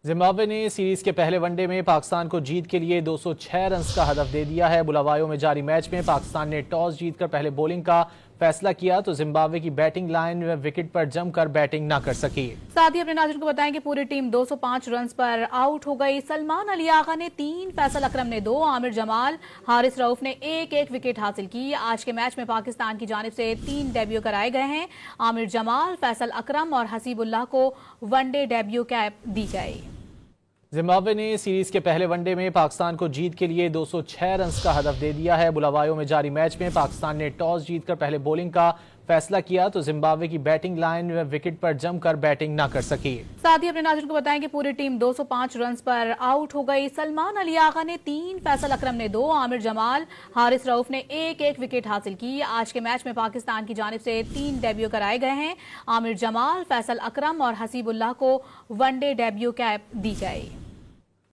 Zimbabwe ने series के पहले वनडे में पाकिस्तान को जीत के लिए 206 रन्स का हदफ दे दिया है। बुलावायो में जारी मैच में पाकिस्तान ने टॉस जीतकर पहले बॉलिंग का फैसला किया तो जिम्बाब्वे की बैटिंग लाइन विकेट पर जमकर बैटिंग न कर सकी। साथ ही अपने नाज़रीन को बताएं कि पूरी टीम 205 रन्स पर आउट हो गई। सलमान अली आगा ने 3, फैसल अकरम ने 2, आमिर जमाल, हारिस रऊफ ने एक विकेट हासिल की। आज के मैच में पाकिस्तान की जानिब से 3 डेब्यू कराए गए हैं। आमिर जमाल, फैसल अकरम और हसीबुल्लाह को वनडे डेब्यू कैप दी गई। जिम्बाब्वे ने सीरीज के पहले वनडे में पाकिस्तान को जीत के लिए 206 रन्स का हदफ दे दिया है। बुलावायो में जारी मैच में पाकिस्तान ने टॉस जीतकर पहले बॉलिंग का फैसला किया तो जिम्बाब्वे की बैटिंग लाइन विकेट पर जमकर बैटिंग न कर सकी। साथ ही अपने नाज़रीन को बताएं कि पूरी टीम 205 रन्स पर आउट हो गई। सलमान अली आगा ने 3, फैसल अकरम ने 2, आमिर जमाल, हारिस रऊफ ने एक विकेट हासिल की। आज के मैच में पाकिस्तान की जानिब से 3 डेब्यू कराए गए हैं। आमिर जमाल, फैसल अकरम और हसीबुल्लाह को वनडे डेब्यू कैप दी गई।